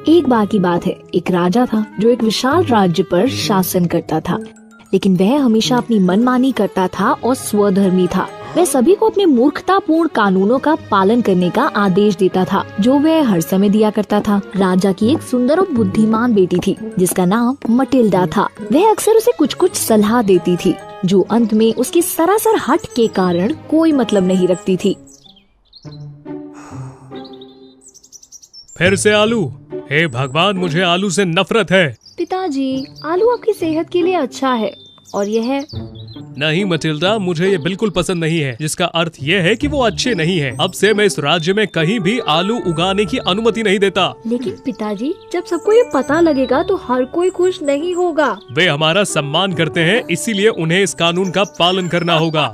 एक बार की बात है, एक राजा था जो एक विशाल राज्य पर शासन करता था, लेकिन वह हमेशा अपनी मनमानी करता था और स्वधर्मी था। वह सभी को अपने मूर्खतापूर्ण कानूनों का पालन करने का आदेश देता था, जो वह हर समय दिया करता था। राजा की एक सुंदर और बुद्धिमान बेटी थी, जिसका नाम मटिल्डा था। वह अक्सर उसे कुछ कुछ सलाह देती थी, जो अंत में उसकी सरासर हठ के कारण कोई मतलब नहीं रखती थी। फिर से आलू? हे भगवान, मुझे आलू से नफरत है। पिताजी, आलू आपकी सेहत के लिए अच्छा है और यह नहीं मटिल्डा, मुझे ये बिल्कुल पसंद नहीं है, जिसका अर्थ ये है कि वो अच्छे नहीं है। अब से मैं इस राज्य में कहीं भी आलू उगाने की अनुमति नहीं देता। लेकिन पिताजी, जब सबको ये पता लगेगा तो हर कोई खुश नहीं होगा। वे हमारा सम्मान करते हैं, इसीलिए उन्हें इस कानून का पालन करना होगा।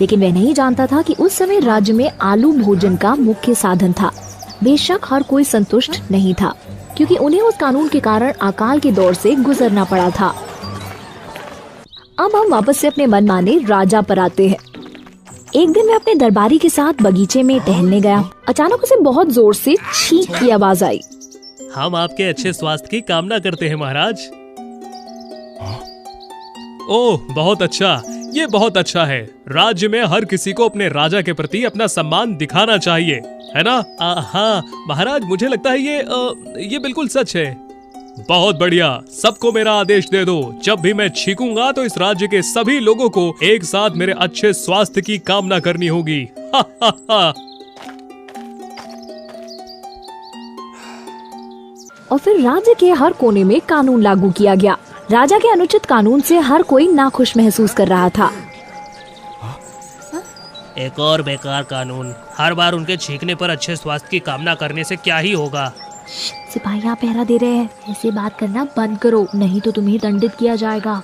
लेकिन वह नहीं जानता था कि उस समय राज्य में आलू भोजन का मुख्य साधन था। बेशक हर कोई संतुष्ट नहीं था, क्योंकि उन्हें उस कानून के कारण अकाल के दौर से गुजरना पड़ा था। अब हम वापस से अपने मनमाने राजा पर आते हैं। एक दिन मैं अपने दरबारी के साथ बगीचे में टहलने गया। अचानक उसे बहुत जोर से छींक की आवाज आई। हम आपके अच्छे स्वास्थ्य की कामना करते हैं महाराज। ओह, बहुत अच्छा, ये बहुत अच्छा है। राज्य में हर किसी को अपने राजा के प्रति अपना सम्मान दिखाना चाहिए, है ना? हाँ महाराज, मुझे लगता है ये बिल्कुल सच है। बहुत बढ़िया, सबको मेरा आदेश दे दो। जब भी मैं छींकूंगा तो इस राज्य के सभी लोगों को एक साथ मेरे अच्छे स्वास्थ्य की कामना करनी होगी। हा हा हा। और फिर राज्य के हर कोने में कानून लागू किया गया। राजा के अनुचित कानून से हर कोई नाखुश महसूस कर रहा था। एक और बेकार कानून। हर बार उनके छींकने पर अच्छे स्वास्थ्य की कामना करने से क्या ही होगा। सिपाही पहरा दे रहे हैं, ऐसे बात करना बंद करो, नहीं तो तुम्हें दंडित किया जाएगा।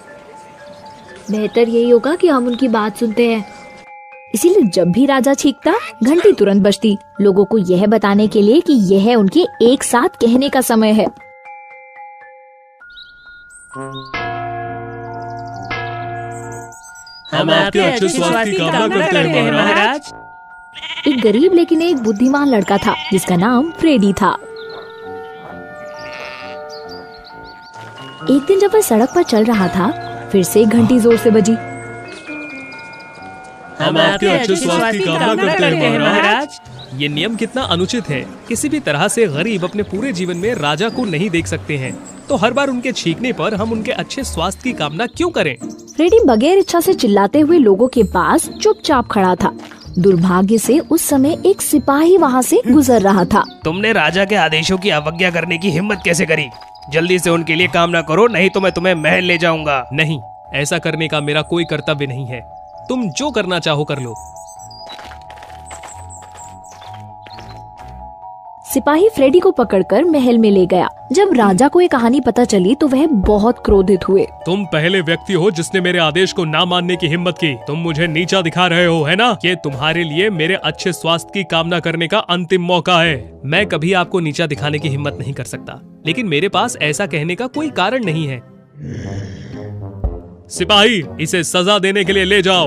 बेहतर यही होगा कि हम उनकी बात सुनते हैं। इसीलिए जब भी राजा छींकता, घंटी तुरंत बजती, लोगों को यह बताने के लिए कि यह उनके एक साथ कहने का समय है। हम आपके अच्छे स्वास्थ्य की कामना करते हैं महाराज। एक गरीब लेकिन एक बुद्धिमान लड़का था, जिसका नाम फ्रेडी था। एक दिन जब वह सड़क पर चल रहा था, फिर से एक घंटी जोर से बजी। हम आपके अच्छे स्वास्थ्य की कामना करते हैं महाराज। ये नियम कितना अनुचित है। किसी भी तरह से गरीब अपने पूरे जीवन में राजा को नहीं देख सकते हैं, तो हर बार उनके छींकने पर हम उनके अच्छे स्वास्थ्य की कामना क्यों करें? फ्रेडी बगैर इच्छा से चिल्लाते हुए लोगों के पास चुपचाप खड़ा था। दुर्भाग्य से उस समय एक सिपाही वहाँ से गुजर रहा था। तुमने राजा के आदेशों की अवज्ञा करने की हिम्मत कैसे करी? जल्दी से उनके लिए कामना करो, नहीं तो मैं तुम्हें महल ले जाऊंगा। नहीं, ऐसा करने का मेरा कोई कर्तव्य नहीं है। तुम जो करना चाहो कर लो। सिपाही फ्रेडी को पकड़कर महल में ले गया। जब राजा को ये कहानी पता चली तो वह बहुत क्रोधित हुए। तुम पहले व्यक्ति हो जिसने मेरे आदेश को ना मानने की हिम्मत की। तुम मुझे नीचा दिखा रहे हो, है ना? ये तुम्हारे लिए मेरे अच्छे स्वास्थ्य की कामना करने का अंतिम मौका है। मैं कभी आपको नीचा दिखाने की हिम्मत नहीं कर सकता, लेकिन मेरे पास ऐसा कहने का कोई कारण नहीं है। सिपाही, इसे सजा देने के लिए ले जाओ।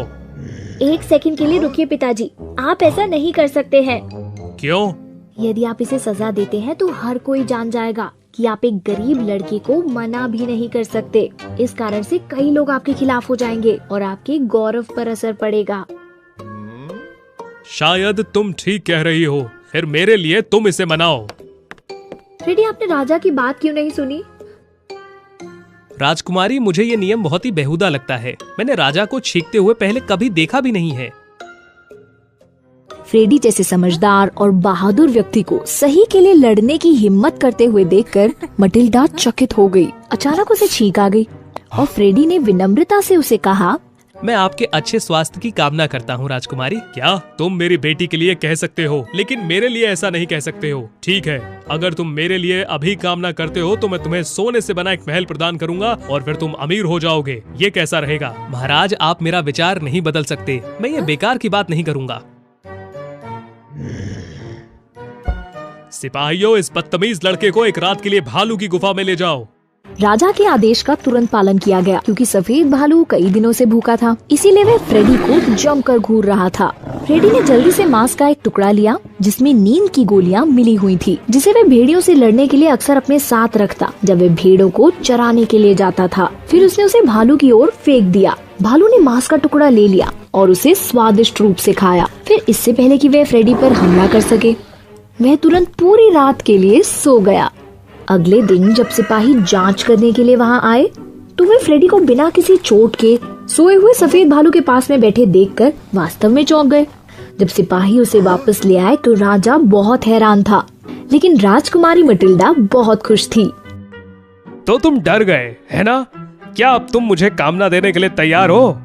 एक सेकंड के लिए रुकिए पिताजी, आप ऐसा नहीं कर सकते हैं। क्यों? यदि आप इसे सजा देते हैं तो हर कोई जान जाएगा कि आप एक गरीब लड़के को मना भी नहीं कर सकते। इस कारण से कई लोग आपके खिलाफ हो जाएंगे और आपके गौरव पर असर पड़ेगा। शायद तुम ठीक कह रही हो। फिर मेरे लिए तुम इसे मनाओ। फ्रेडी, आपने राजा की बात क्यों नहीं सुनी? राजकुमारी, मुझे ये नियम बहुत ही बेहुदा लगता है। मैंने राजा को छींकते हुए पहले कभी देखा भी नहीं है। फ्रेडी जैसे समझदार और बहादुर व्यक्ति को सही के लिए लड़ने की हिम्मत करते हुए देखकर मटिल्डा चकित हो गई। अचानक उसे छींक आ गई और फ्रेडी ने विनम्रता से उसे कहा, मैं आपके अच्छे स्वास्थ्य की कामना करता हूँ राजकुमारी। क्या तुम मेरी बेटी के लिए कह सकते हो, लेकिन मेरे लिए ऐसा नहीं कह सकते हो? ठीक है, अगर तुम मेरे लिए अभी कामना करते हो तो मैं तुम्हें सोने से बना एक महल प्रदान करूंगा और फिर तुम अमीर हो जाओगे। ये कैसा रहेगा? महाराज, आप मेरा विचार नहीं बदल सकते। मैं ये बेकार की बात नहीं करूंगा। सिपाहियों, इस बदतमीज लड़के को एक रात के लिए भालू की गुफा में ले जाओ। राजा के आदेश का तुरंत पालन किया गया, क्योंकि सफेद भालू कई दिनों से भूखा था। इसीलिए वह फ्रेडी को जमकर घूर रहा था। फ्रेडी ने जल्दी से मांस का एक टुकड़ा लिया जिसमें नींद की गोलियां मिली हुई थी, जिसे वह भेड़ियों से लड़ने के लिए अक्सर अपने साथ रखता जब वह भेड़ों को चराने के लिए जाता था। फिर उसने उसे भालू की ओर फेंक दिया। भालू ने मांस का टुकड़ा ले लिया और उसे स्वादिष्ट रूप से खाया। फिर इससे पहले कि वह फ्रेडी पर हमला कर सके, वह तुरंत पूरी रात के लिए सो गया। अगले दिन जब सिपाही जांच करने के लिए वहां आए तो वे फ्रेडी को बिना किसी चोट के सोए हुए सफेद भालू के पास में बैठे देखकर वास्तव में चौंक गए। जब सिपाही उसे वापस ले आए तो राजा बहुत हैरान था, लेकिन राजकुमारी मटिल्डा बहुत खुश थी। तो तुम डर गए है ना? क्या अब तुम मुझे कामना देने के लिए तैयार हो?